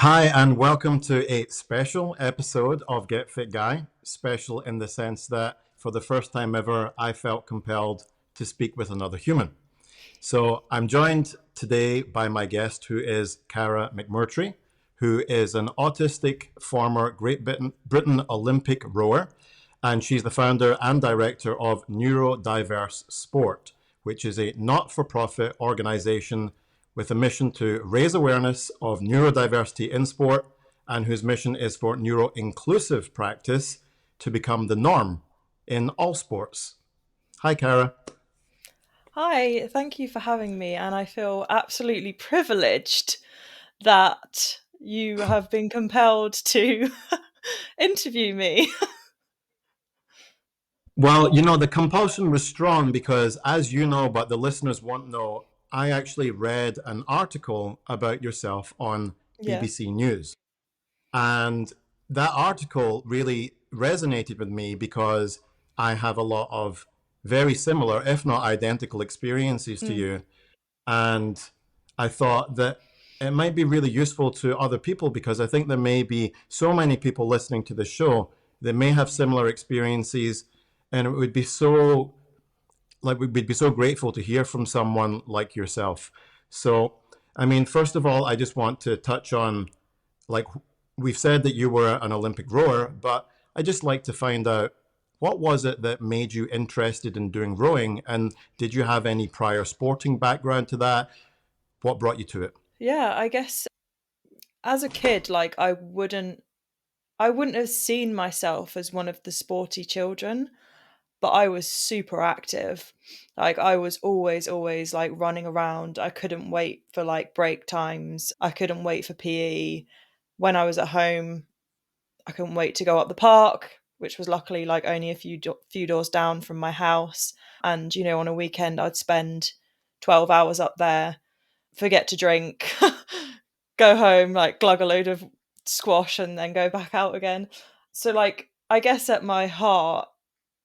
Hi, and welcome to a special episode of Get Fit Guy. Special in the sense that for the first time ever, I felt compelled to speak with another human. So I'm joined today by my guest, who is Caragh McMurtry, who is an autistic former Great Britain Olympic rower, and she's the founder and director of Neurodiverse Sport, which is a not-for-profit organization with a mission to raise awareness of neurodiversity in sport and whose mission is for neuro-inclusive practice to become the norm in all sports. Hi, Caragh. Hi, thank you for having me, and I feel absolutely privileged that you have been compelled to interview me. Well, the compulsion was strong because, as you know, but the listeners won't know, I actually read an article about yourself on Yeah. BBC News. And that article really resonated with me because I have a lot of very similar, if not identical, experiences to Mm. you. And I thought that it might be really useful to other people because I think there may be so many people listening to the show that may have similar experiences. And it would be so, like, we'd be so grateful to hear from someone like yourself. So, I mean, first of all, I just want to touch on, like, we've said that you were an Olympic rower, but I just like to find out what was it that made you interested in doing rowing, and did you have any prior sporting background to that? What brought you to it? Yeah, I guess as a kid, like I wouldn't have seen myself as one of the sporty children, but I was super active. Like I was always like running around. I couldn't wait for like break times. I couldn't wait for PE. When I was at home, I couldn't wait to go up the park, which was luckily like only a few doors down from my house. And on a weekend, I'd spend 12 hours up there, forget to drink, go home, like glug a load of squash, and then go back out again. So, like, I guess at my heart,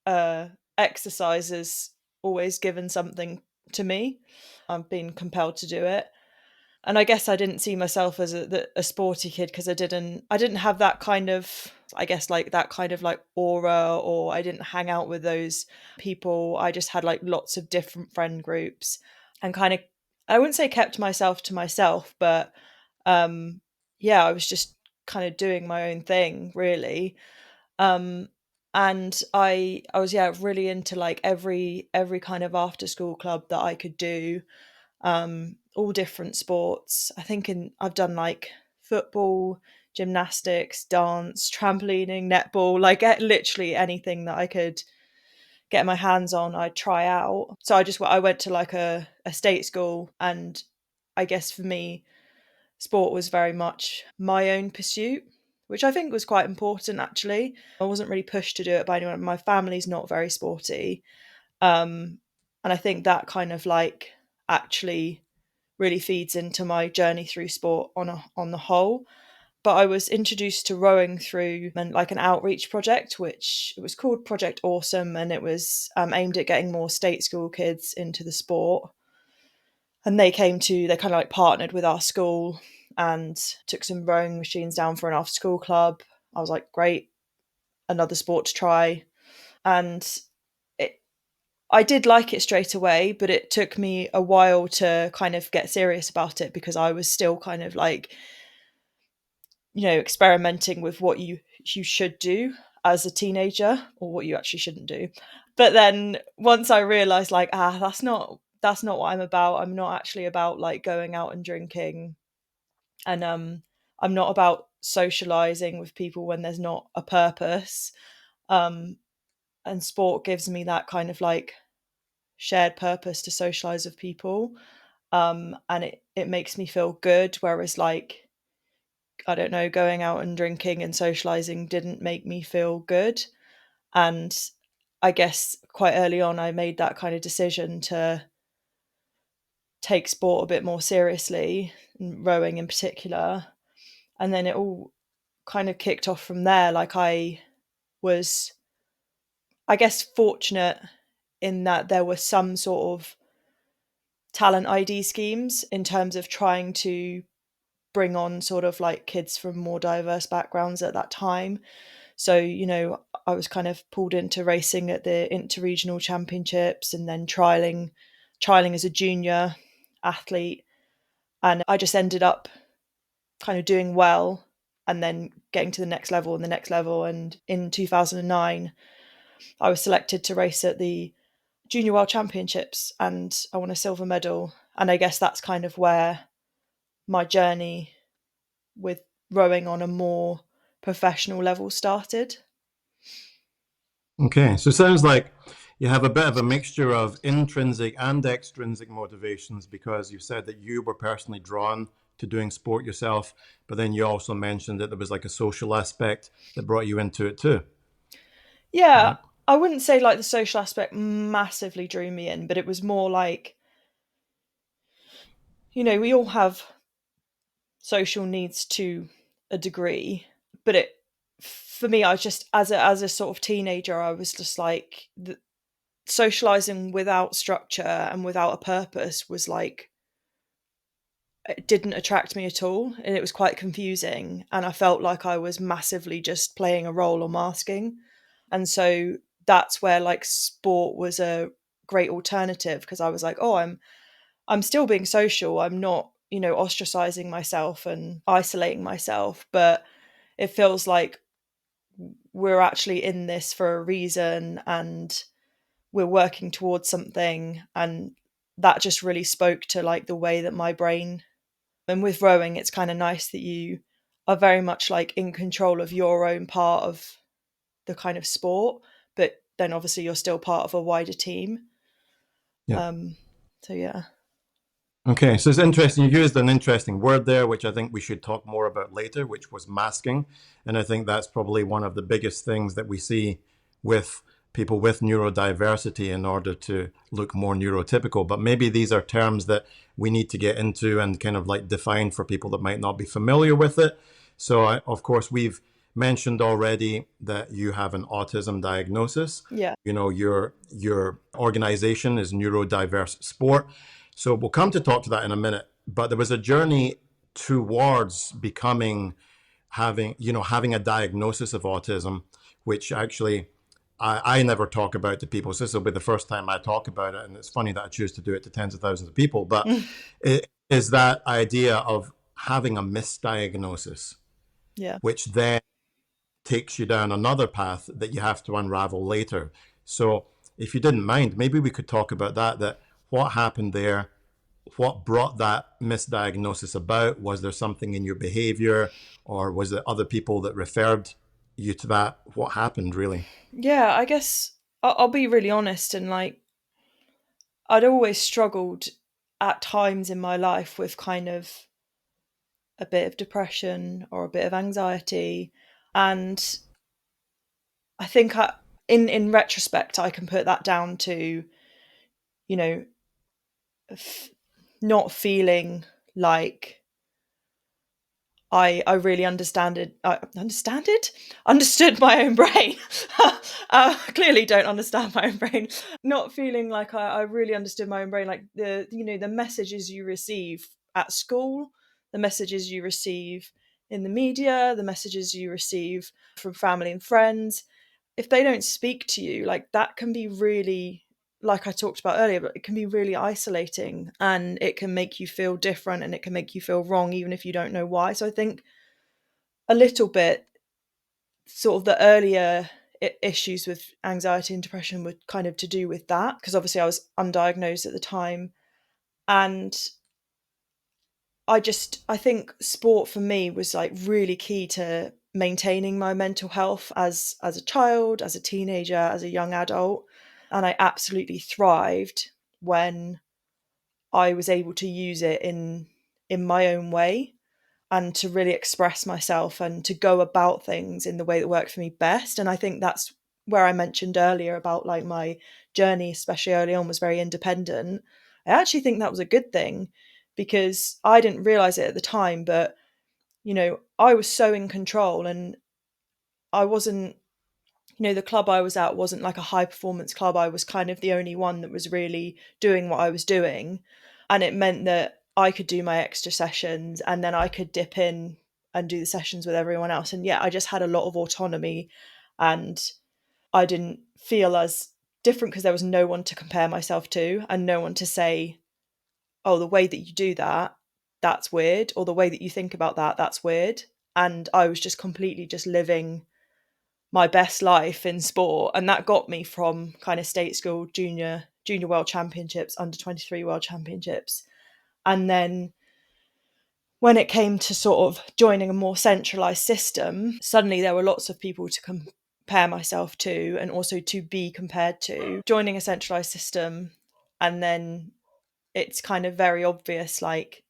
uh, exercise has always given something to me. I've been compelled to do it, and I guess I didn't see myself as a sporty kid because I didn't have that kind of, I guess, like that kind of like aura, or I didn't hang out with those people. I just had like lots of different friend groups and kind of, I wouldn't say kept myself to myself, but um yeah, I was just kind of doing my own thing really. um and I was, yeah, really into like every kind of after school club that I could do, all different sports. I think I've done like football, gymnastics, dance, trampolining, netball, like literally anything that I could get my hands on, I'd try out. So I went to like a state school, and I guess for me, sport was very much my own pursuit, which I think was quite important actually. I wasn't really pushed to do it by anyone. My family's not very sporty. Um, and I think that kind of like actually really feeds into my journey through sport on the whole. But I was introduced to rowing through like an outreach project, which it was called Project Awesome, and it was aimed at getting more state school kids into the sport. And they kind of like partnered with our school and took some rowing machines down for an after school club. I was like, great, another sport to try. And it, I did like it straight away, but it took me a while to kind of get serious about it because I was still kind of like, experimenting with what you should do as a teenager or what you actually shouldn't do. But then once I realized like, that's not what I'm about. I'm not actually about like going out and drinking, and I'm not about socializing with people when there's not a purpose. Um and sport gives me that kind of like shared purpose to socialize with people. And it makes me feel good, whereas like, I don't know, going out and drinking and socializing didn't make me feel good. And I guess quite early on, I made that kind of decision to take sport a bit more seriously, rowing in particular. And then it all kind of kicked off from there. Like, I was, I guess, fortunate in that there were some sort of talent ID schemes in terms of trying to bring on sort of like kids from more diverse backgrounds at that time. So, I was kind of pulled into racing at the interregional championships and then trialing as a junior athlete. And I just ended up kind of doing well and then getting to the next level and the next level. And in 2009, I was selected to race at the Junior World Championships and I won a silver medal. And I guess that's kind of where my journey with rowing on a more professional level started. Okay, so it sounds like you have a bit of a mixture of intrinsic and extrinsic motivations because you said that you were personally drawn to doing sport yourself, but then you also mentioned that there was like a social aspect that brought you into it too, Yeah, right? I wouldn't say like the social aspect massively drew me in, but it was more like, we all have social needs to a degree, but it for me, I was just as a sort of teenager, I was just like socializing without structure and without a purpose was like it didn't attract me at all, and it was quite confusing, and I felt like I was massively just playing a role or masking. And so that's where like sport was a great alternative because I was like, oh, I'm still being social. I'm not, ostracizing myself and isolating myself, but it feels like we're actually in this for a reason and we're working towards something. And that just really spoke to like the way that my brain, and with rowing, it's kind of nice that you are very much like in control of your own part of the kind of sport, but then obviously you're still part of a wider team. Yeah. Um, so yeah. Okay, so it's interesting. You used an interesting word there, which I think we should talk more about later, which was masking. And I think that's probably one of the biggest things that we see with people with neurodiversity in order to look more neurotypical. But maybe these are terms that we need to get into and kind of like define for people that might not be familiar with it. So, of course, we've mentioned already that you have an autism diagnosis. Yeah. Your organization is Neurodiverse Sport. So we'll come to talk to that in a minute. But there was a journey towards becoming having a diagnosis of autism, which actually I never talk about to people. So this will be the first time I talk about it. And it's funny that I choose to do it to tens of thousands of people. But it is that idea of having a misdiagnosis, Yeah. which then takes you down another path that you have to unravel later. So if you didn't mind, maybe we could talk about that what happened there, what brought that misdiagnosis about. Was there something in your behavior, or was it other people that referred you to that? What happened really? Yeah, I guess I'll be really honest, and like I'd always struggled at times in my life with kind of a bit of depression or a bit of anxiety. And I think in retrospect, I can put that down to, you know, f- not feeling like I really understood my own brain. Clearly, don't understand my own brain. Not feeling like I really understood my own brain. Like the messages you receive at school, the messages you receive in the media, the messages you receive from family and friends. If they don't speak to you, like that can be really, like I talked about earlier, but it can be really isolating and it can make you feel different and it can make you feel wrong even if you don't know why. So I think a little bit sort of the earlier issues with anxiety and depression were kind of to do with that because obviously I was undiagnosed at the time. And I think sport for me was like really key to maintaining my mental health as a child, as a teenager, as a young adult. And I absolutely thrived when I was able to use it in my own way and to really express myself and to go about things in the way that worked for me best. And I think that's where I mentioned earlier about like my journey, especially early on, was very independent. I actually think that was a good thing because I didn't realize it at the time, but I was so in control and I wasn't, the club I was at wasn't like a high performance club. I was kind of the only one that was really doing what I was doing. And it meant that I could do my extra sessions and then I could dip in and do the sessions with everyone else. And yeah, I just had a lot of autonomy and I didn't feel as different because there was no one to compare myself to and no one to say, oh, the way that you do that, that's weird, or the way that you think about that, that's weird. And I was just completely just living my best life in sport, and that got me from kind of state school, junior world championships, under 23 world championships, and then when it came to sort of joining a more centralized system, suddenly there were lots of people to compare myself to and also to be compared to. Joining a centralized system, and then it's kind of very obvious, like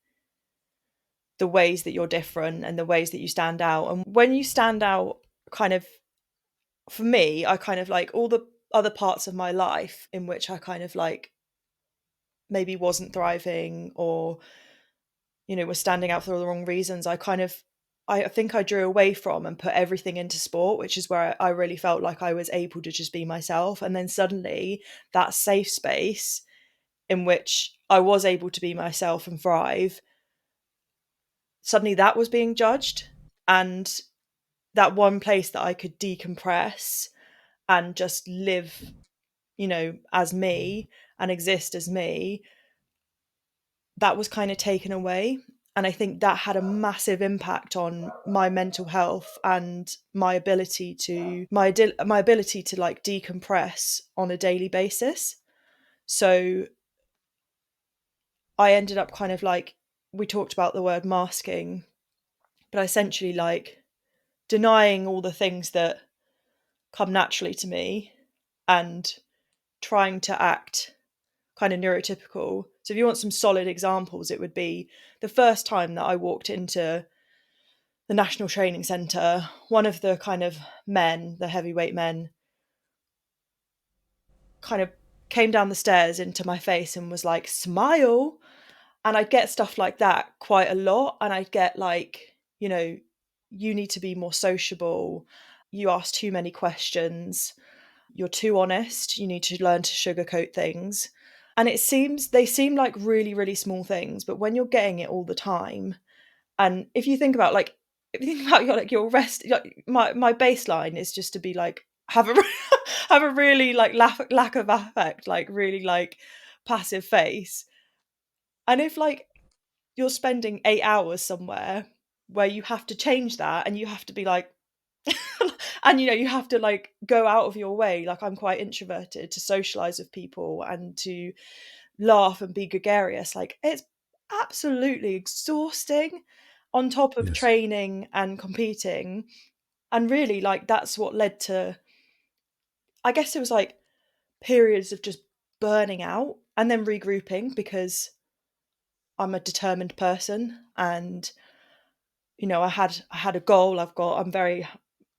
the ways that you're different and the ways that you stand out. And when you stand out, kind of, for me, I kind of like all the other parts of my life in which I kind of like maybe wasn't thriving or, you know, was standing out for the wrong reasons. I think I drew away from and put everything into sport, which is where I really felt like I was able to just be myself. And then suddenly that safe space in which I was able to be myself and thrive, suddenly that was being judged. And that one place that I could decompress and just live, you know, as me and exist as me, that was kind of taken away. And I think that had a massive impact on my mental health and my ability to like decompress on a daily basis. So I ended up kind of like, we talked about the word masking, but essentially like denying all the things that come naturally to me and trying to act kind of neurotypical. So if you want some solid examples, it would be the first time that I walked into the National Training Centre, one of the kind of men, the heavyweight men, kind of came down the stairs into my face and was like, smile. And I'd get stuff like that quite a lot. And I'd get like, you know, you need to be more sociable. You ask too many questions. You're too honest. You need to learn to sugarcoat things. And they seem like really, really small things, but when you're getting it all the time, and if you think about your rest, like my baseline is just to be like have a have a really like lack of affect, like really like passive face. And if like you're spending 8 hours somewhere where you have to change that and you have to be like and you know you have to like go out of your way, like I'm quite introverted, to socialize with people and to laugh and be gregarious, like it's absolutely exhausting on top of Yes. training and competing. And really like that's what led to, I guess it was like periods of just burning out and then regrouping because I'm a determined person and you know I had a goal.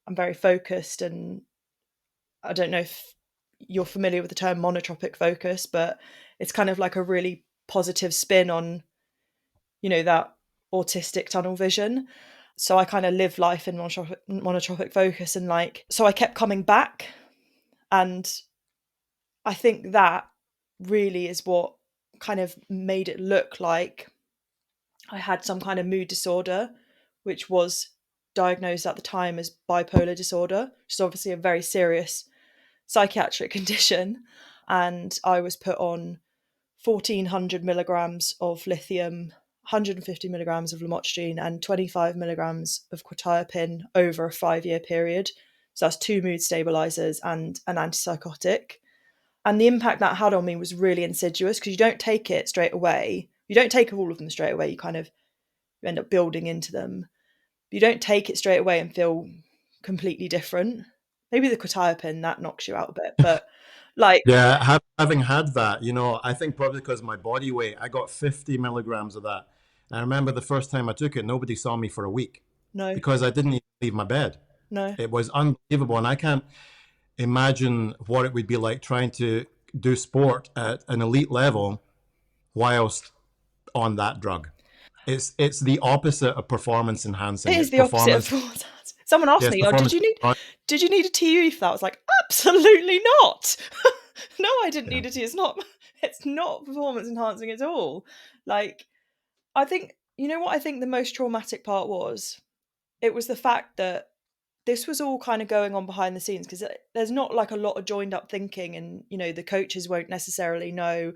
I'm very focused, and I don't know if you're familiar with the term monotropic focus, but it's kind of like a really positive spin on, you know, that autistic tunnel vision. So I kind of live life in monotropic focus, and like so I kept coming back, and I think that really is what kind of made it look like I had some kind of mood disorder, which was diagnosed at the time as bipolar disorder, which is obviously a very serious psychiatric condition. And I was put on 1,400 milligrams of lithium, 150 milligrams of lamotrigine, and 25 milligrams of quetiapine over a 5-year period. So that's 2 mood stabilizers and an antipsychotic. And the impact that had on me was really insidious because you don't take it straight away. You don't take all of them straight away. You end up building into them. But you don't take it straight away and feel completely different. Maybe the quetiapine, that knocks you out a bit, but like, Yeah, having had that, you know, I think probably because of my body weight, I got 50 milligrams of that. And I remember the first time I took it, nobody saw me for a week no, because I didn't even leave my bed. no. It was unbelievable. And I can't imagine what it would be like trying to do sport at an elite level whilst on that drug. It's the opposite of performance It enhancing. is It's the opposite of performance. performance enhancing. Someone asked Yes, me, "Oh, performance. did you need a TUE for that?" I was like, "Absolutely not. No, I didn't Yeah. need a TUE. It's not performance enhancing at all." Like, I think, you know what I think the most traumatic part was? It was the fact that this was all kind of going on behind the scenes, because there's not like a lot of joined up thinking, and the coaches won't necessarily know.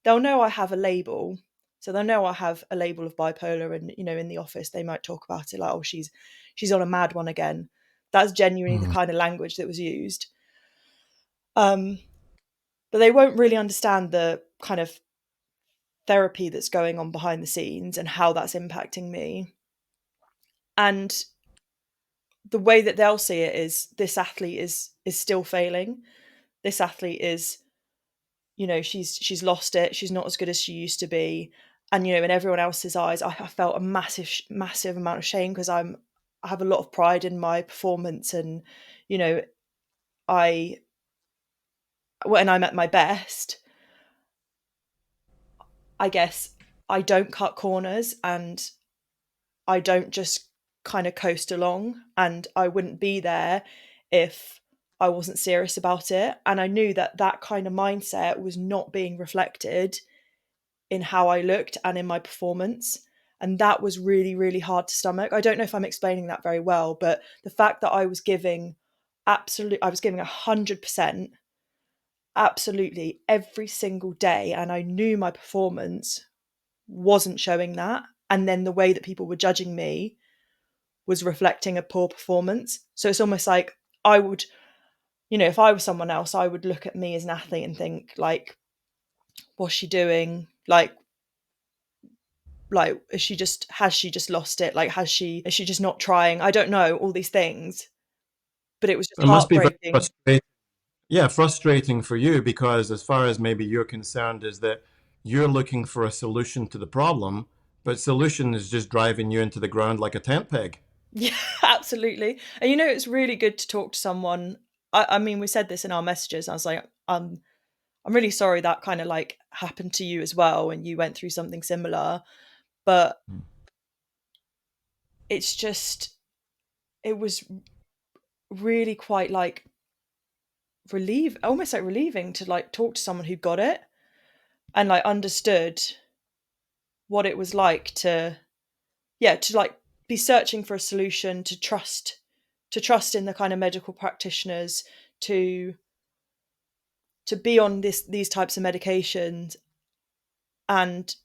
They'll know I have a label, so they'll know I have a label of bipolar, and in the office they might talk about it like, oh, she's on a mad one again. That's genuinely the Mm. kind of language that was used. um but they won't really understand the kind of therapy that's going on behind the scenes and how that's impacting me. And the way that they'll see it is, this athlete is still failing. This athlete is, she's lost it. She's not as good as she used to be. And in everyone else's eyes, I felt a massive amount of shame, because I have a lot of pride in my performance, and you know, I when I'm at my best, I guess I don't cut corners, and I don't just kind of coast along, and I wouldn't be there if I wasn't serious about it. And I knew that that kind of mindset was not being reflected in how I looked and in my performance. And that was really, really hard to stomach. I don't know if I'm explaining that very well, but the fact that I was giving I was giving 100% absolutely every single day, and I knew my performance wasn't showing that. And then the way that people were judging me was reflecting a poor performance. So it's almost like I would, if I was someone else, I would look at me as an athlete and think like, what's she doing? Like has she just lost it? Like, is she just not trying? I don't know, all these things. But it was just It must be very heartbreaking. frustrating. Yeah, frustrating for you because, as far as maybe you're concerned, is that you're looking for a solution to the problem, but solution is just driving you into the ground like a tent peg. Yeah, absolutely. And it's really good to talk to someone. I mean, we said this in our messages. I was like, I'm really sorry that kind of like happened to you as well, and you went through something similar. But Mm. it's just, it was really quite like almost like relieving to like talk to someone who got it and like understood what it was like to, yeah, to like be searching for a solution, to trust in the kind of medical practitioners, to be on these types of medications, and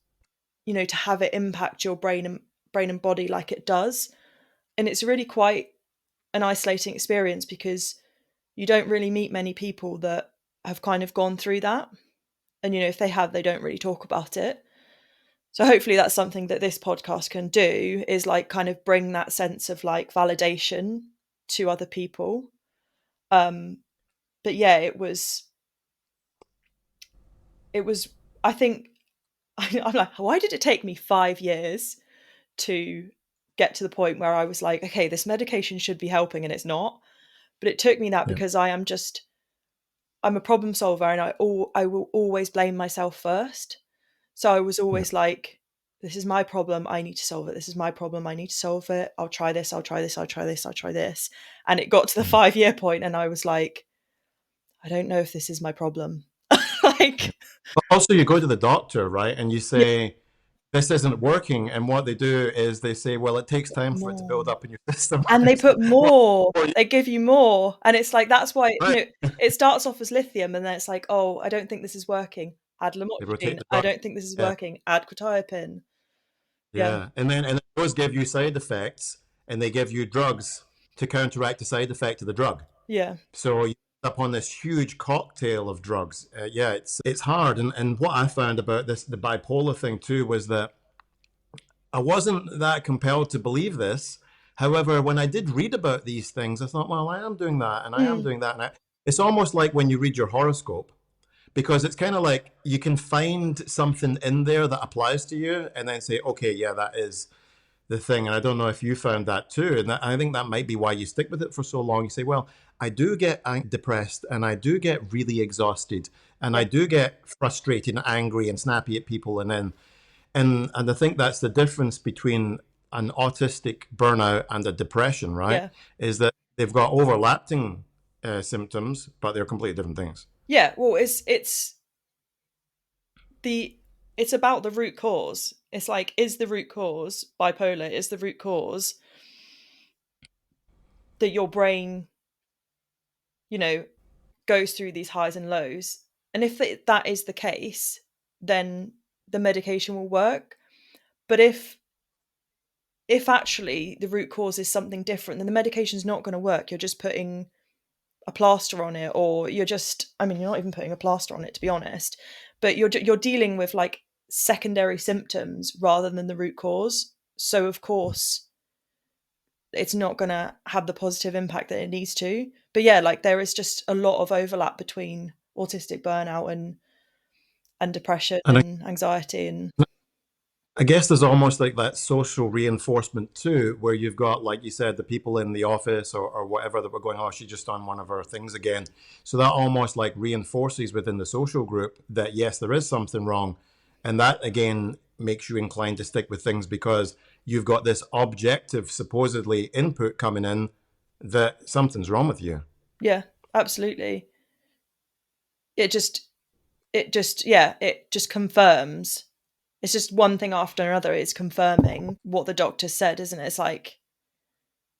to have it impact your brain and body like it does. And it's really quite an isolating experience, because you don't really meet many people that have kind of gone through that. And if they have, they don't really talk about it. So hopefully that's something that this podcast can do, is like kind of bring that sense of like validation to other people. um but yeah, it was I think I'm like, why did it take me 5 years to get to the point where I was like, okay, this medication should be helping and it's not. But it took me that, Yeah, because I'm a problem solver, and I will always blame myself first. So I was yeah. always like, this is my problem, I need to solve it. This is my problem, I need to solve it. I'll try this, I'll try this, I'll try this, I'll try this. And it got to the Mm. 5 year point, and I was like, I don't know if this is my problem. Yeah. Like, But also, you go to the doctor, right, and you yeah, say, this isn't working. And what they do is they say, well, it takes time for it to more. build up in your system. And they It's like, put well, more, they give you more. And it's like, that's why, right. it starts off as lithium, and then it's like, oh, I don't think this is working. Add They rotate lamotrigine. the I drug. don't think this is Yeah. working. Add quetiapine. Yeah. Yeah, and those give you side effects, and they give you drugs to counteract the side effect of the drug. Yeah. So you end up on this huge cocktail of drugs. Yeah, it's hard. And what I found about the bipolar thing too was that I wasn't that compelled to believe this. However, when I did read about these things, I thought, well, I am doing that, and I am Mm. doing that, it's almost like when you read your horoscope, because it's kind of like you can find something in there that applies to you, and then say, okay, yeah, that is the thing. And I don't know if you found that too. And I think that might be why you stick with it for so long. You say, well, I do get depressed, and I do get really exhausted, and I Yeah. do get frustrated and angry and snappy at people. And I think that's the difference between an autistic burnout and a depression, right? Yeah. Is that they've got overlapping symptoms, but they're completely different things. Yeah. Well, the it's about the root cause. It's like, is the root cause bipolar? Is the root cause that your brain, you know, goes through these highs and lows? And if that is the case, then the medication will work. But if actually the root cause is something different, then the medication's not going to work. You're just putting a plaster on it, or you're just, I mean, you're not even putting a plaster on it, to be honest, but you're dealing with like secondary symptoms rather than the root cause. So of course it's not going to have the positive impact that it needs to. But yeah, like there is just a lot of overlap between autistic burnout and depression And and anxiety. And I guess there's almost like that social reinforcement too, where you've got, like you said, the people in the office or whatever that were going, oh, she's just on one of her things again. So that almost like reinforces within the social group that, yes, there is something wrong. And that again makes you inclined to stick with things because you've got this objective, supposedly input coming in that something's wrong with you. yeah, absolutely. It just confirms. It's just one thing after another. It's confirming what the doctor said, isn't it? It's like,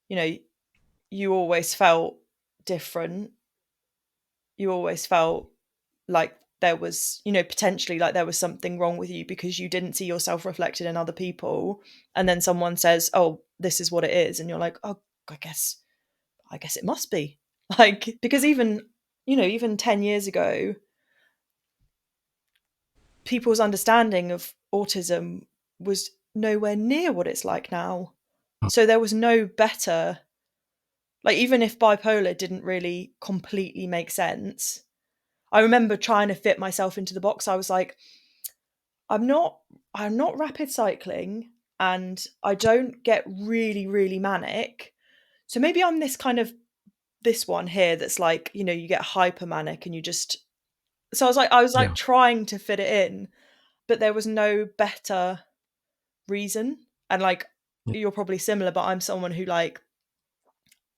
you know, you always felt different. You always felt like there was, potentially like there was something wrong with you because you didn't see yourself reflected in other people. And then someone says, "Oh, this is what it is." And you're like, "Oh, I guess it must be." Like, because even 10 years ago, people's understanding of autism was nowhere near what it's like now. So there was no better, like, even if bipolar didn't really completely make sense, I remember trying to fit myself into the box. I was like, I'm not I'm not rapid cycling and I don't get really, really manic. So maybe I'm this kind of this one here that's like, you get hypermanic and you just, so I was like Yeah. trying to fit it in, but there was no better reason. And like, you're probably similar, but I'm someone who, like,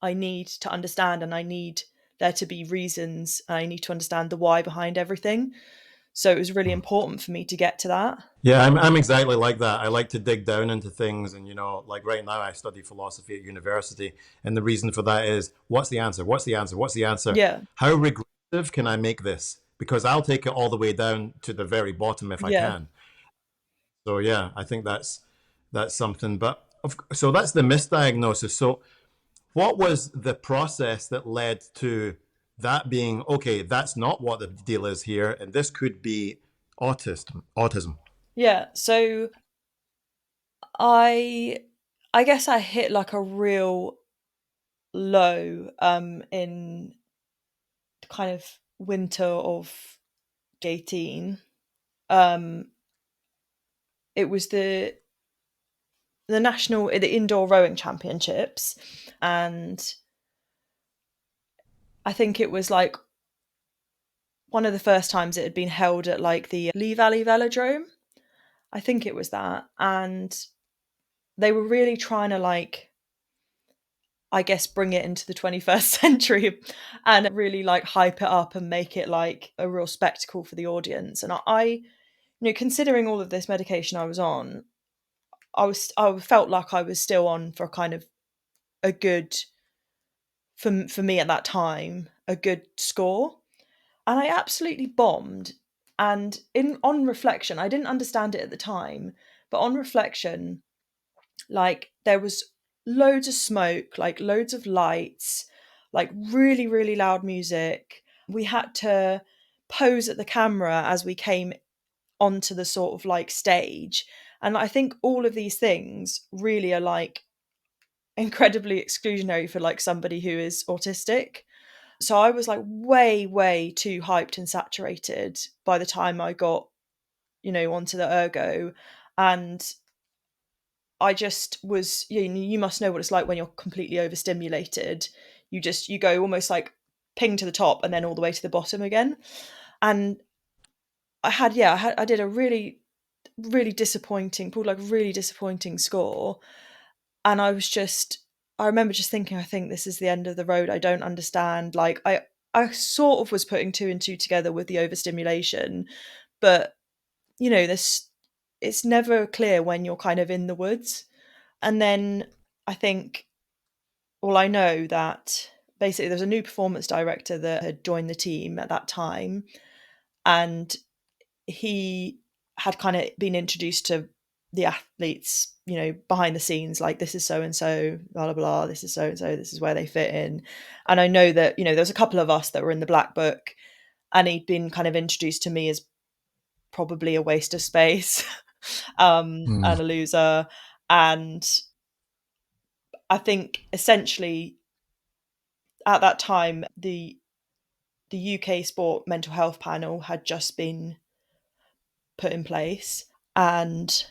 I need to understand and I need there to be reasons and I need to understand the why behind everything. So it was really important for me to get to that. Yeah, I'm exactly like that. I like to dig down into things, and like right now, I study philosophy at university, and the reason for that is, what's the answer? What's the answer? What's the answer? Yeah. How regressive can I make this? Because I'll take it all the way down to the very bottom if I Yeah. can. So yeah, I think that's something. But so that's the misdiagnosis. So what was the process that led to that being okay? That's not what the deal is here, and this could be autism. Yeah. So I I guess I hit like a real low in kind of winter of 18. Um it was the indoor rowing championships, and I think it was like one of the first times it had been held at like the Lee Valley Velodrome. I think it was that. And they were really trying to, like, I guess, bring it into the 21st century and really like hype it up and make it like a real spectacle for the audience. And considering all of this medication I was on, I felt like I was still on for kind of a good, for me at that time, a good score. And I absolutely bombed. And in on reflection, I didn't understand it at the time, but on reflection, like, there was loads of smoke, like loads of lights, like really, really loud music. We had to pose at the camera as we came onto the sort of like stage. And I think all of these things really are like incredibly exclusionary for like somebody who is autistic. So I was like way, way too hyped and saturated by the time I got, onto the ergo. And I just was, you must know what it's like when you're completely overstimulated. You go almost like ping to the top and then all the way to the bottom again. And I did a really, really disappointing, pulled like a really disappointing score. And I remember just thinking, I think this is the end of the road. I don't understand. Like, I sort of was putting two and two together with the overstimulation, but this. it's never clear when you're kind of in the woods. And then I think, well, I know that basically there's a new performance director that had joined the team at that time, and he had kind of been introduced to the athletes, behind the scenes, like, this is so and so, blah blah blah, this is so and so, this is where they fit in. And I know that, there's a couple of us that were in the black book, and he'd been kind of introduced to me as probably a waste of space, Mm. and a loser. And I think essentially at that time, the UK sport mental health panel had just been put in place, and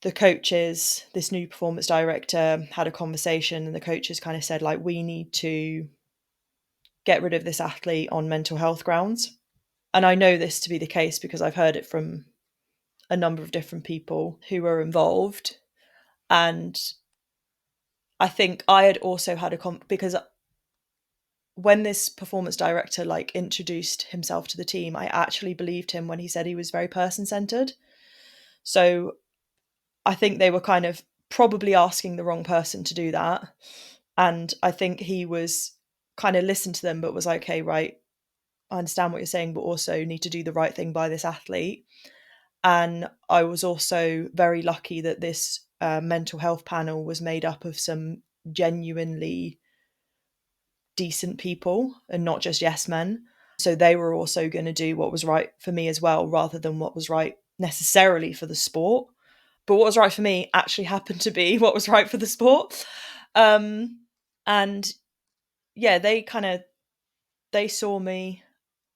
the coaches, this new performance director, had a conversation, and the coaches kind of said, like, we need to get rid of this athlete on mental health grounds. And I know this to be the case because I've heard it from a number of different people who were involved. And I think I had also had because when this performance director like introduced himself to the team, I actually believed him when he said he was very person-centered. So I think they were kind of probably asking the wrong person to do that. And I think he was kind of listened to them, but was like, okay, right, I understand what you're saying, but also need to do the right thing by this athlete. And I was also very lucky that this mental health panel was made up of some genuinely decent people and not just yes men. So they were also going to do what was right for me as well, rather than what was right necessarily for the sport. But what was right for me actually happened to be what was right for the sport. And yeah, they saw me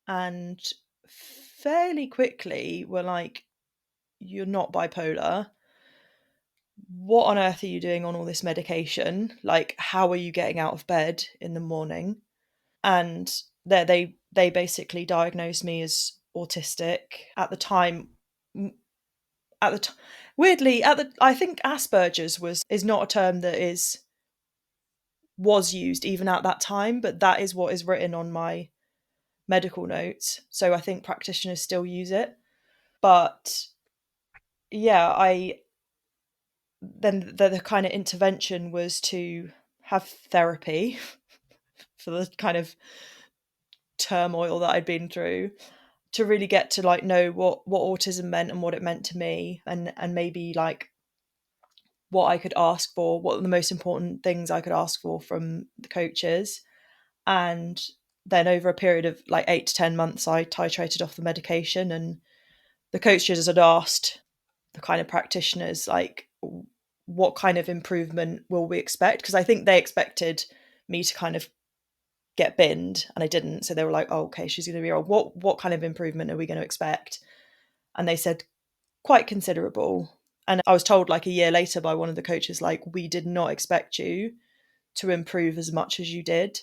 and fairly quickly were like, you're not bipolar. What on earth are you doing on all this medication? Like, how are you getting out of bed in the morning? And they basically diagnosed me as autistic at the time. At the t- Weirdly, I think Asperger's is not a term that was used even at that time, but that is what is written on my medical notes. So I think practitioners still use it. But yeah, I then the kind of intervention was to have therapy for the kind of turmoil that I'd been through, to really get to like know what autism meant and what it meant to me, and maybe like what I could ask for, what the most important things I could ask for from the coaches. And then over a period of like 8 to 10 months, I titrated off the medication, and the coaches had asked the kind of practitioners, like, what kind of improvement will we expect? Because I think they expected me to kind of get binned, and I didn't. So they were like, oh, okay, she's going to be wrong. What kind of improvement are we going to expect? And they said quite considerable. And I was told like a year later by one of the coaches, like, we did not expect you to improve as much as you did,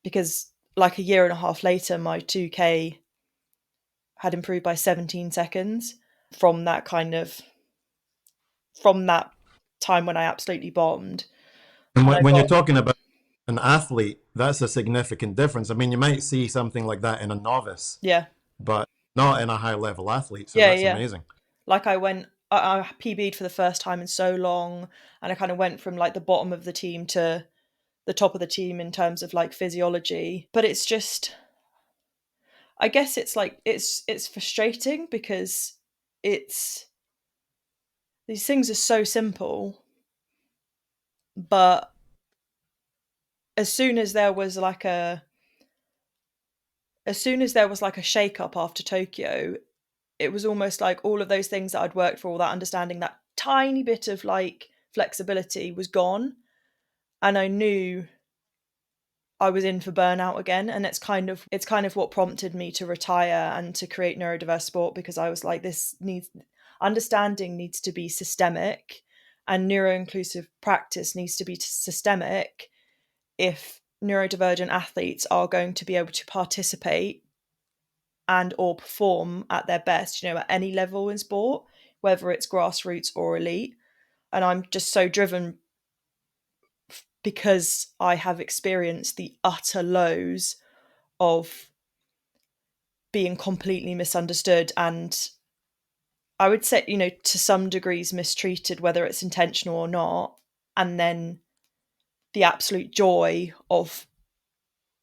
because like a year and a half later, my 2K had improved by 17 seconds from that from that time when I absolutely bombed. And And I when you're got, talking about an athlete, that's a significant difference. I mean, you might see something like that in a novice, yeah, but not in a high level athlete. So yeah, that's yeah. amazing. Like I PB'd for the first time in so long, and I kind of went from like the bottom of the team to the top of the team in terms of like physiology. But it's just, I guess it's like it's frustrating because it's these things are so simple, but as soon as there was like a shake up after Tokyo, it was almost like all of those things that I'd worked for, all that understanding, that tiny bit of like flexibility was gone. And I knew I was in for burnout again. And it's kind of what prompted me to retire and to create Neurodiverse Sport, because I was like, understanding needs to be systemic, and neuro-inclusive practice needs to be systemic if neurodivergent athletes are going to be able to participate and or perform at their best, at any level in sport, whether it's grassroots or elite. And I'm just so driven because I have experienced the utter lows of being completely misunderstood. And I would say, to some degrees mistreated, whether it's intentional or not. And then the absolute joy of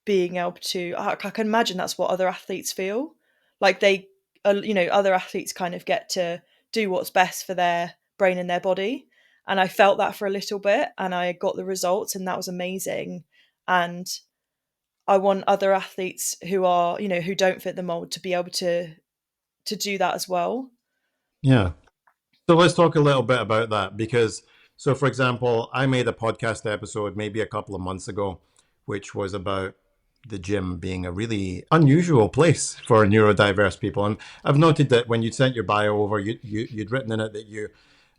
being able to, I can imagine that's what other athletes feel like. Other athletes kind of get to do what's best for their brain and their body. And I felt that for a little bit, and I got the results, and that was amazing. And I want other athletes who are, who don't fit the mold to be able to do that as well. Yeah. So let's talk a little bit about that because, so for example, I made a podcast episode maybe a couple of months ago, which was about the gym being a really unusual place for neurodiverse people. And I've noted that when you sent your bio over, you'd written in it that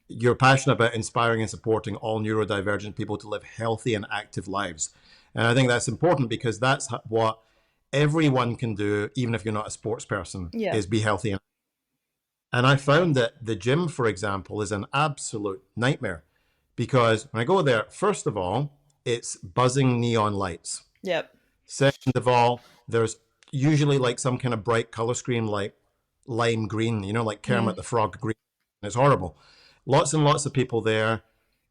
you're passionate about inspiring and supporting all neurodivergent people to live healthy and active lives. And I think that's important because that's what everyone can do, even if you're not a sports person, Yeah. is be healthy. And I found that the gym, for example, is an absolute nightmare because when I go there, first of all, it's buzzing neon lights. Yep. Second of all, there's usually like some kind of bright color scheme like lime green, like Kermit the Frog green. It's horrible. Lots and lots of people there,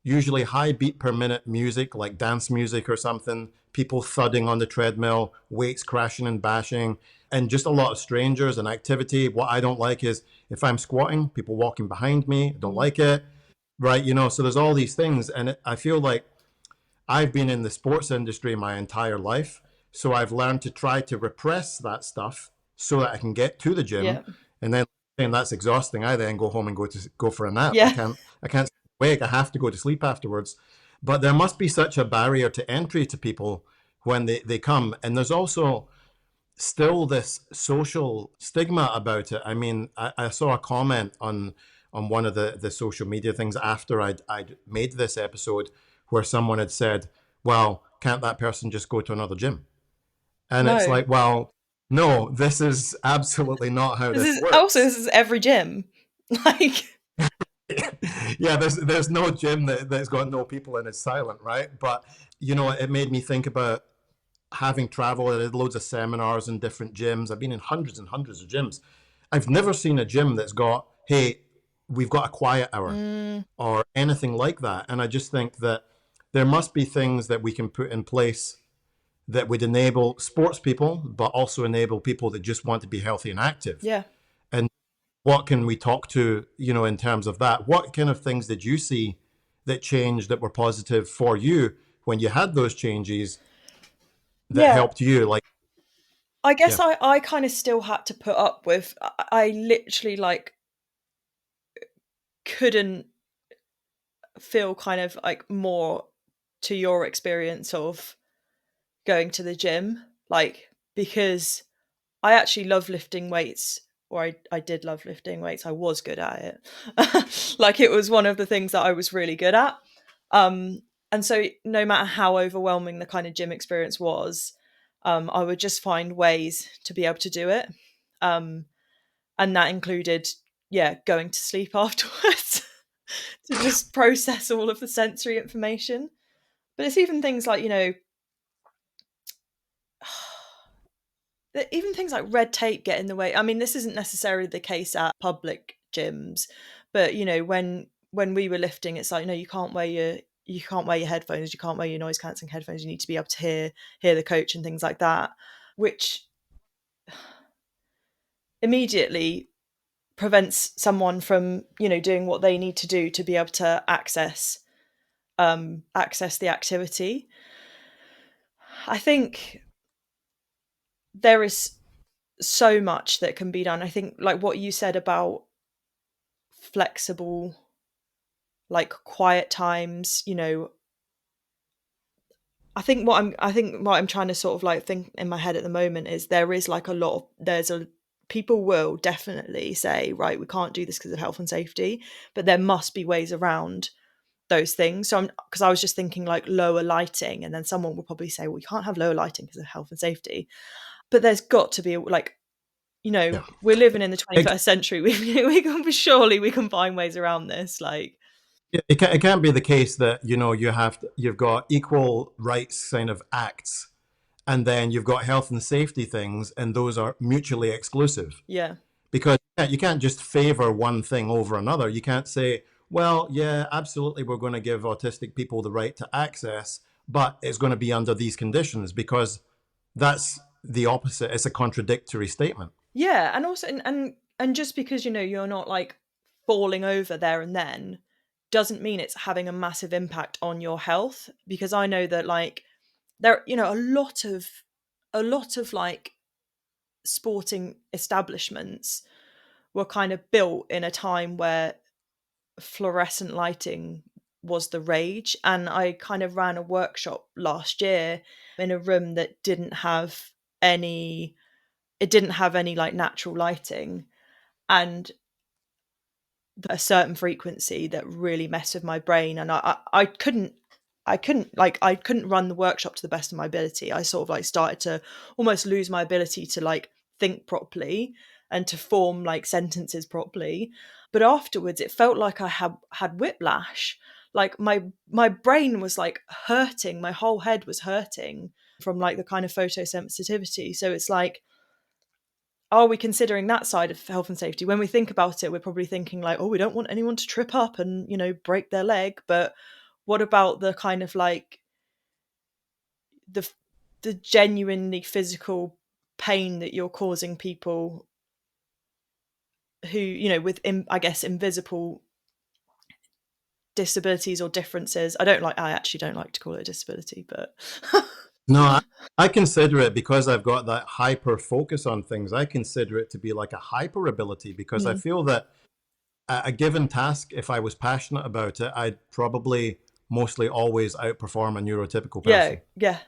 usually high beat per minute music, like dance music or something, people thudding on the treadmill, weights crashing and bashing, and just a lot of strangers and activity. What I don't like is if I'm squatting, people walking behind me, I don't like it. Right, so there's all these things. And I feel like I've been in the sports industry my entire life. So I've learned to try to repress that stuff so that I can get to the gym. Yeah. And then saying that's exhausting, I then go home and go for a nap. Yeah. I can't stay awake. I have to go to sleep afterwards. But there must be such a barrier to entry to people when they come. And there's also still this social stigma about it. I mean, I saw a comment on one of the social media things after I'd made this episode where someone had said, well, can't that person just go to another gym? And it's No. like, well, no, this is absolutely not how This this is also, works. this is every gym. Like, Yeah, there's no gym that's got no people and it's silent, right? But it made me think about having traveled. I did loads of seminars in different gyms. I've been in hundreds and hundreds of gyms. I've never seen a gym that's got, hey, we've got a quiet hour or anything like that. And I just think that there must be things that we can put in place that would enable sports people, but also enable people that just want to be healthy and active. yeah. And what can we talk to, in terms of that? What kind of things did you see that changed that were positive for you when you had those changes that Yeah. helped you? Like, I yeah, guess I kind of still had to put up with, I literally like couldn't feel kind of like more to your experience of going to the gym, like, because I actually love lifting weights, or I did love lifting weights. I was good at it. Like, it was one of the things that I was really good at. And so no matter how overwhelming the kind of gym experience was, I would just find ways to be able to do it. And that included, yeah, going to sleep afterwards to just process all of the sensory information. But it's even things like, even things like red tape get in the way. I mean, this isn't necessarily the case at public gyms, but when we were lifting, it's like, no, you can't wear your headphones, you can't wear your noise cancelling headphones. You need to be able to hear the coach and things like that, which immediately prevents someone from doing what they need to do to be able to access the activity. I think there is so much that can be done. I think, like what you said about flexible, like quiet times, I think what I'm trying to sort of like think in my head at the moment is there is like people will definitely say, right, we can't do this because of health and safety, but there must be ways around those things. So because I was just thinking like lower lighting, and then someone will probably say, well, you can't have lower lighting because of health and safety. But there's got to be like, yeah. we're living in the It, 21st century. We can find ways around this. Like, it can't be the case that you've got equal rights kind of acts, and then you've got health and safety things, and those are mutually exclusive. yeah, Because you can't just favor one thing over another. You can't say, well, yeah, absolutely, we're going to give autistic people the right to access, but it's going to be under these conditions, because that's the opposite. It's a contradictory statement. Yeah, and also and just because you're not like falling over there and then doesn't mean it's having a massive impact on your health, because I know that like there a lot of like sporting establishments were kind of built in a time where fluorescent lighting was the rage, and I kind of ran a workshop last year in a room that didn't have any like natural lighting, and a certain frequency that really messed with my brain, and I couldn't run the workshop to the best of my ability. I sort of like started to almost lose my ability to like think properly and to form like sentences properly. But afterwards it felt like I had whiplash. Like my brain was like hurting, my whole head was hurting from like the kind of photosensitivity. So it's like, are we considering that side of health and safety? When we think about it, we're probably thinking like, oh, we don't want anyone to trip up and, break their leg. But what about the kind of like the the genuinely physical pain that you're causing people who, with I guess invisible disabilities or differences. I actually don't like to call it a disability, but No, I consider it, because I've got that hyper focus on things. I consider it to be like a hyper ability, because I Mm. feel that a given task, if I was passionate about it, I'd probably mostly always outperform a neurotypical Yeah, person. yeah.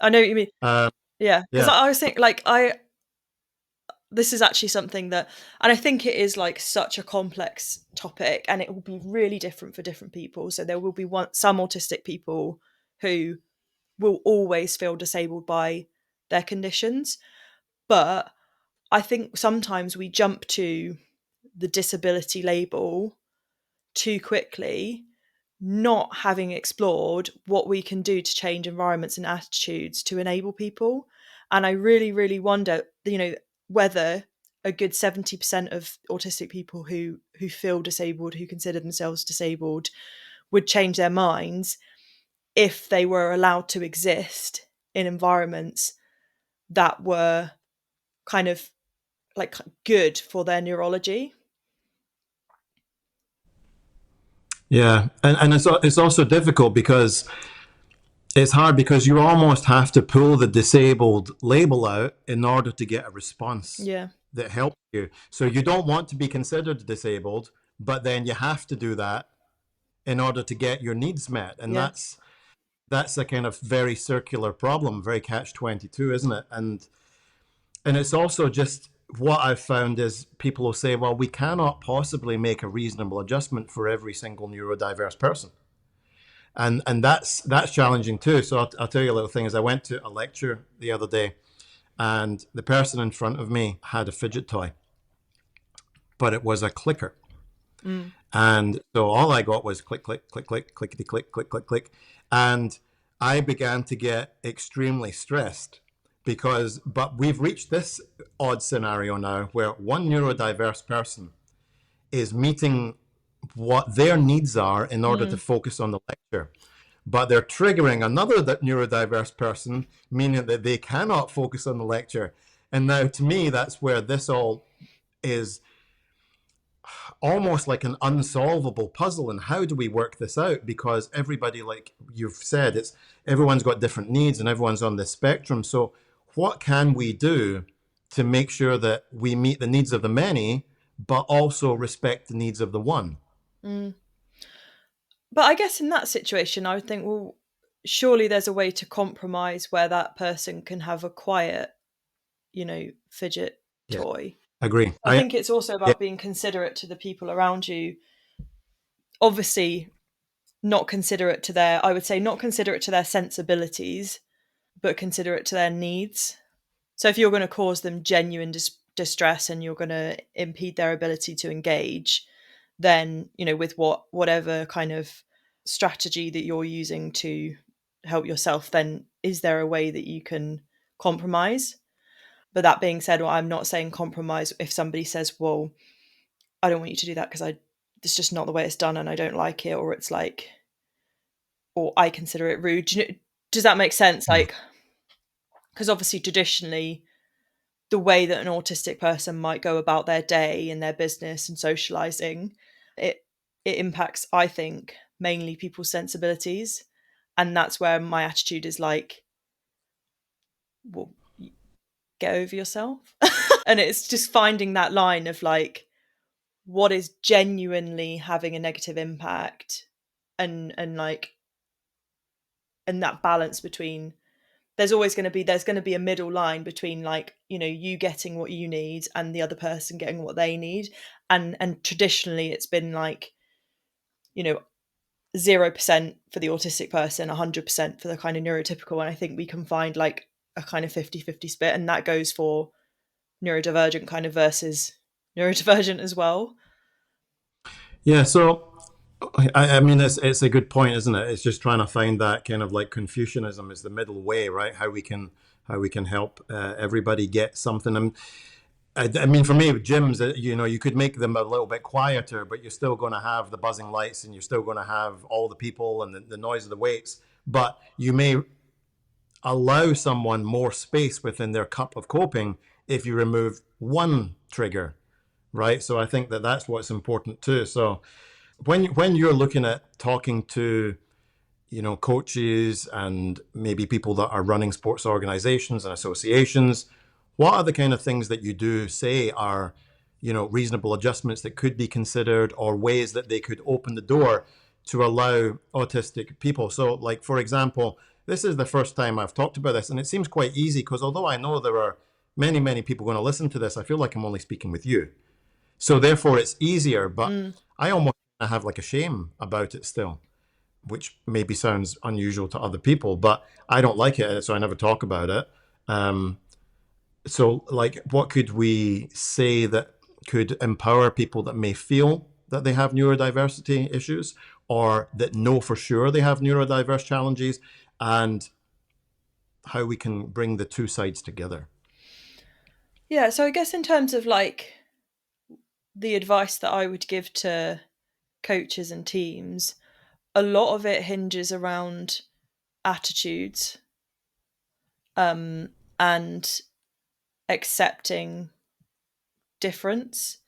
I know what you mean. Um, Yeah. Because yeah. I was thinking like this is actually something that, and I think it is like such a complex topic, and it will be really different for different people. So there will be some autistic people who will always feel disabled by their conditions. But I think sometimes we jump to the disability label too quickly, not having explored what we can do to change environments and attitudes to enable people. And I really, really wonder, whether a good 70% of autistic people who feel disabled, who consider themselves disabled, would change their minds if they were allowed to exist in environments that were kind of like good for their neurology. Yeah. And it's also difficult, because it's hard, because you almost have to pull the disabled label out in order to get a response Yeah. that helps you. So you don't want to be considered disabled, but then you have to do that in order to get your needs met. And Yeah. that's a kind of very circular problem, very catch 22, isn't it? And it's also just, what I've found is people will say, well, we cannot possibly make a reasonable adjustment for every single neurodiverse person. And that's challenging too. So I'll tell you a little thing. Is I went to a lecture the other day, and the person in front of me had a fidget toy, but it was a clicker. Mm. And so all I got was click, click, click, click, clickety, click, click, click, click. And I began to get extremely stressed, but we've reached this odd scenario now where one neurodiverse person is meeting what their needs are in order to Mm. focus on the lecture. But they're triggering another neurodiverse person, meaning that they cannot focus on the lecture. And now, to me, that's where this all is almost like an unsolvable puzzle. And how do we work this out? Because everybody, like you've said, it's everyone's got different needs and everyone's on this spectrum. So what can we do to make sure that we meet the needs of the many, but also respect the needs of the one? Mm. But I guess in that situation, I would think, well, surely there's a way to compromise where that person can have a quiet, fidget Yeah, toy. agree. I think it's also Yeah, about being considerate to the people around you. Obviously, not considerate to I would say not considerate to their sensibilities, but considerate to their needs. So if you're going to cause them genuine distress and you're going to impede their ability to engage, then, with whatever kind of strategy that you're using to help yourself, then is there a way that you can compromise? But that being said, well, I'm not saying compromise. If somebody says, well, I don't want you to do that because it's just not the way it's done and I don't like it, or it's like, or I consider it rude. Does that make sense? Mhm. Like, because obviously traditionally, the way that an autistic person might go about their day and their business and socializing, it it impacts, I think, mainly people's sensibilities. And that's where my attitude is like, well, get over yourself. And it's just finding that line of like, what is genuinely having a negative impact, and like, and that balance between, there's going to be a middle line between, like, you getting what you need and the other person getting what they need. And traditionally it's been like, you know 0% for the autistic person, 100% for the kind of neurotypical. And I think we can find like a kind of 50-50 split, and that goes for neurodivergent kind of versus neurodivergent as well. Yeah, so I mean, it's a good point, isn't it? It's just trying to find that kind of like Confucianism is the middle way, right? How we can help everybody get something. And I mean, for me, gyms, you could make them a little bit quieter, but you're still going to have the buzzing lights, and you're still going to have all the people and the noise of the weights. But you may allow someone more space within their cup of coping if you remove one trigger, right? So I think that that's what's important too. So when you're looking at talking to coaches and maybe people that are running sports organizations and associations, what are the kind of things that you do say are reasonable adjustments that could be considered, or ways that they could open the door to allow autistic people? So, like, for example, this is the first time I've talked about this, and it seems quite easy because although I know there are many people going to listen to this, I feel like I'm only speaking with you, so therefore it's easier. But Mm. I almost have like a shame about it still, which maybe sounds unusual to other people, but I don't like it, so I never talk about it. So, like, what could we say that could empower people that may feel that they have neurodiversity issues, or that know for sure they have neurodiverse challenges, and how we can bring the two sides together? Yeah, so I guess in terms of like the advice that I would give to coaches and teams, a lot of it hinges around attitudes, um, and accepting difference,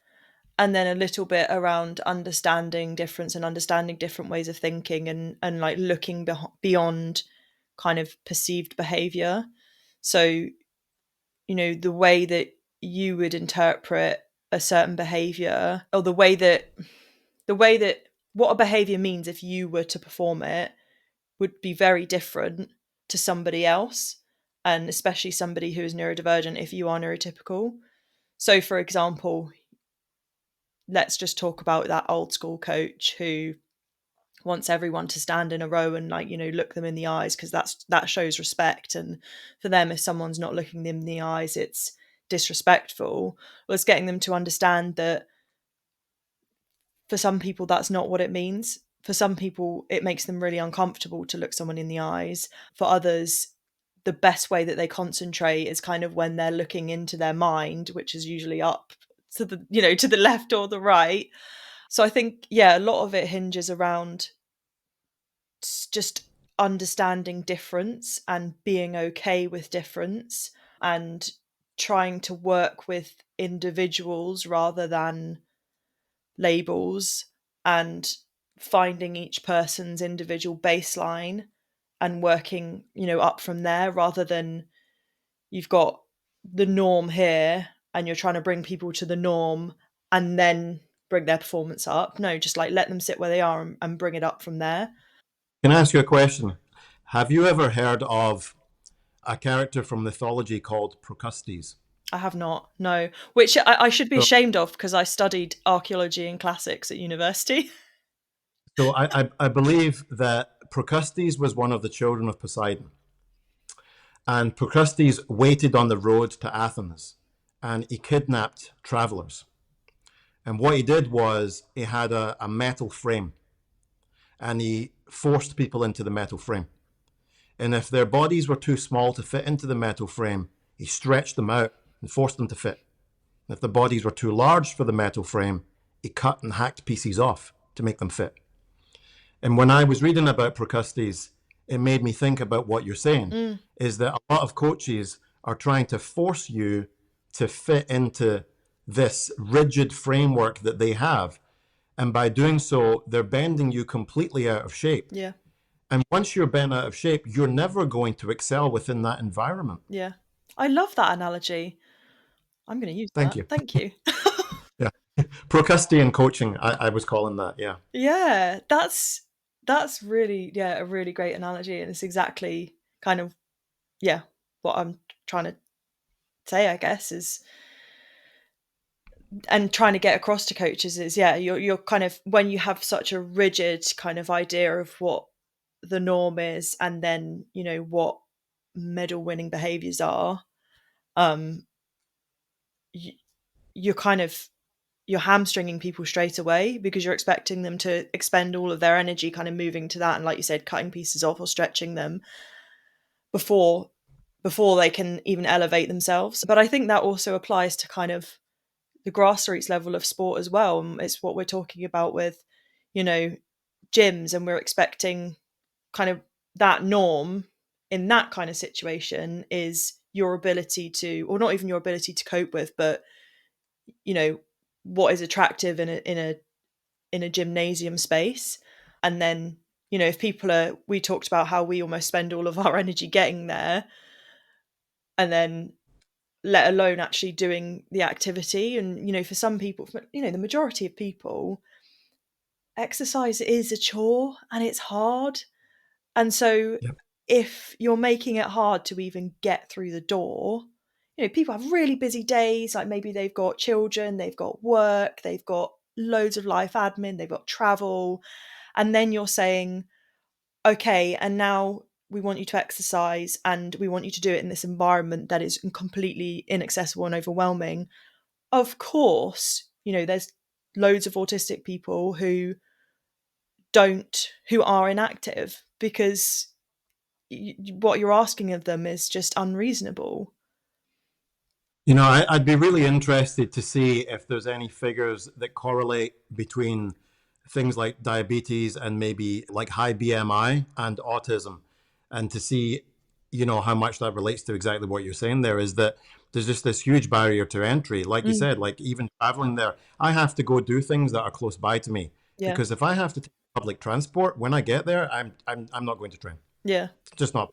and then a little bit around understanding difference and understanding different ways of thinking, and like looking beyond kind of perceived behavior. So, the way that you would interpret a certain behavior, or the way that what a behavior means if you were to perform it, would be very different to somebody else, and especially somebody who is neurodivergent if you are neurotypical. So, for example, let's just talk about that old school coach who wants everyone to stand in a row and, like, look them in the eyes, because that shows respect. And for them, if someone's not looking them in the eyes, it's disrespectful. Well, it's getting them to understand that for some people that's not what it means. For some people it makes them really uncomfortable to look someone in the eyes. For others, the best way that they concentrate is kind of when they're looking into their mind, which is usually up to the left or the right. So I think, yeah, a lot of it hinges around just understanding difference and being okay with difference, and trying to work with individuals rather than labels, and finding each person's individual baseline and working, up from there, rather than you've got the norm here and you're trying to bring people to the norm and then bring their performance up. No, just like let them sit where they are, and bring it up from there. Can I ask you a question? Have you ever heard of a character from mythology called Procustes? I have not, no. Which I should be So, ashamed of, because I studied archaeology and classics at university. so I believe that Procustes was one of the children of Poseidon. And Procrustes waited on the road to Athens, and he kidnapped travelers. And what he did was he had a metal frame, and he forced people into the metal frame. And if their bodies were too small to fit into the metal frame, he stretched them out. and forced them to fit. If the bodies were too large for the metal frame, he cut and hacked pieces off to make them fit. And when I was reading about Procustes, it made me think about what you're saying, is that a lot of coaches are trying to force you to fit into this rigid framework that they have. And by doing so, they're bending you completely out of shape. Yeah. And once you're bent out of shape, you're never going to excel within that environment. Yeah. I love that analogy. I'm going to use Thank that. you. Thank you. Yeah. Procustean coaching, I was calling that. Yeah. Yeah, that's really, yeah, a really great analogy, and it's exactly kind of, yeah, what I'm trying to say, I guess, is, and trying to get across to coaches is, yeah, you're kind of, when you have such a rigid kind of idea of what the norm is, and then, you know, what medal winning behaviors are, you, you're kind of, you're hamstringing people straight away, because you're expecting them to expend all of their energy kind of moving to that, and like you said, cutting pieces off or stretching them before they can even elevate themselves. But I think that also applies to kind of the grassroots level of sport as well. And it's what we're talking about with, you know, gyms, and we're expecting kind of that norm in that kind of situation is your ability to, or not even your ability to cope with, but, you know, what is attractive in a gymnasium space. And then, you know, if people are, we talked about how we almost spend all of our energy getting there, and then let alone actually doing the activity. And, you know, for some people, you know, the majority of people, exercise is a chore and it's hard. And so Yep. if you're making it hard to even get through the door, you know, people have really busy days, like maybe they've got children, they've got work, they've got loads of life admin, they've got travel. And then you're saying, okay, and now we want you to exercise, and we want you to do it in this environment that is completely inaccessible and overwhelming. Of course, you know, there's loads of autistic people who are inactive, because what you're asking of them is just unreasonable. You know, I'd be really interested to see if there's any figures that correlate between things like diabetes and maybe like high BMI and autism, and to see, you know, how much that relates to exactly what you're saying there, is that there's just this huge barrier to entry. Like you Mm, said, like even traveling there, I have to go do things that are close by to me, yeah, because if I have to take public transport when I get there, I'm not going to train. yeah. Just not.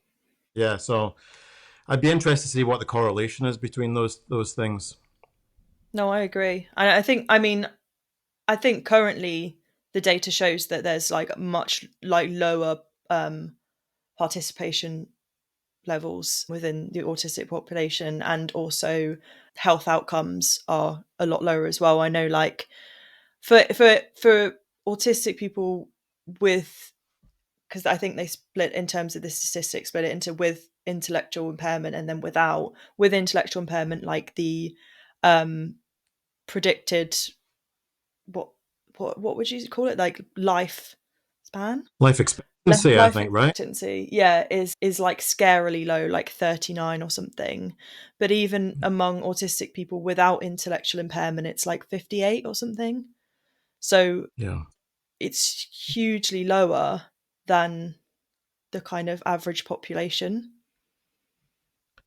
Yeah, so I'd be interested to see what the correlation is between those things. No, I agree. I think, I mean, I think currently the data shows that there's like much like lower participation levels within the autistic population, and also health outcomes are a lot lower as well. I know, like for autistic people with, because I think they split in terms of the statistics, split it into with intellectual impairment and then without. With intellectual impairment, like the um predicted, what what would you call it, like life span, Life expectancy, I life think, right? expectancy, yeah, is like scarily low, like 39 or something. But even among autistic people without intellectual impairment, it's like 58 or something. So Yeah. it's hugely lower than the kind of average population.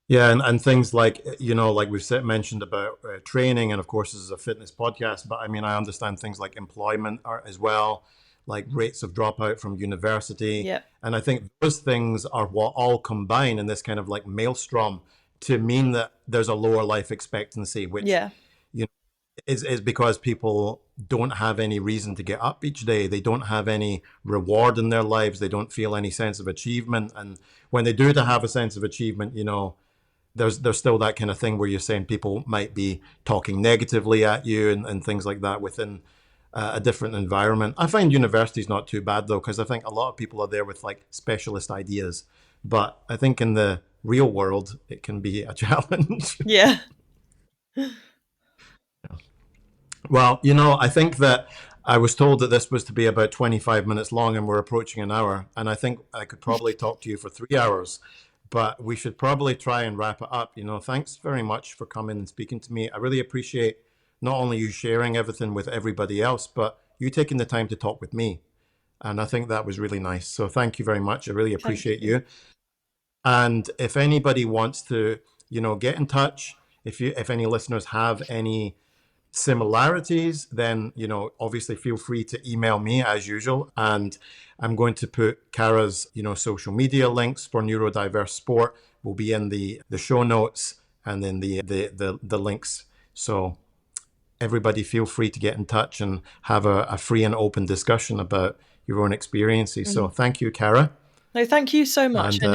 Yeah, and things like, you know, like we've mentioned about training, and of course this is a fitness podcast, but I mean I understand things like employment are as well, like rates of dropout from university, Yeah, and I think those things are what all combine in this kind of like maelstrom to mean that there's a lower life expectancy, which, yeah, you know, is because people don't have any reason to get up each day. They don't have any reward in their lives. They don't feel any sense of achievement, and when they do to have a sense of achievement, you know, there's still that kind of thing where you're saying people might be talking negatively at you and things like that within a different environment. I find university's not too bad though, because I think a lot of people are there with like specialist ideas, but I think in the real world it can be a challenge. yeah. Well, you know, I think that I was told that this was to be about 25 minutes long and we're approaching an hour, and I think I could probably talk to you for 3 hours. but we should probably try and wrap it up. Thanks very much for coming and speaking to me. I really appreciate not only you sharing everything with everybody else, but you taking the time to talk with me. And I think that was really nice. So thank you very much. I really Thank appreciate you. you. And if anybody wants to, get in touch, if any listeners have any similarities, then, obviously feel free to email me as usual. And I'm going to put Caragh's, social media links for Neurodiverse Sport will be in the show notes and then the links. So everybody feel free to get in touch and have a free and open discussion about your own experiences. So Mhm. thank you, Caragh. No, thank you so much. And And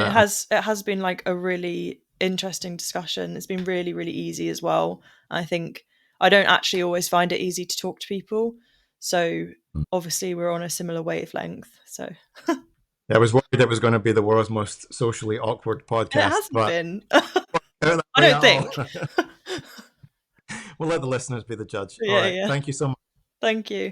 it has been like a really interesting discussion. It's been really, really easy as well. I think I don't actually always find it easy to talk to people. So obviously we're on a similar wavelength. So I was worried it was going to be the world's most socially awkward and it podcast, hasn't but been. not that I way at don't all. think. We'll let the listeners be the judge. All Yeah, right. yeah. Thank you so much. Thank you.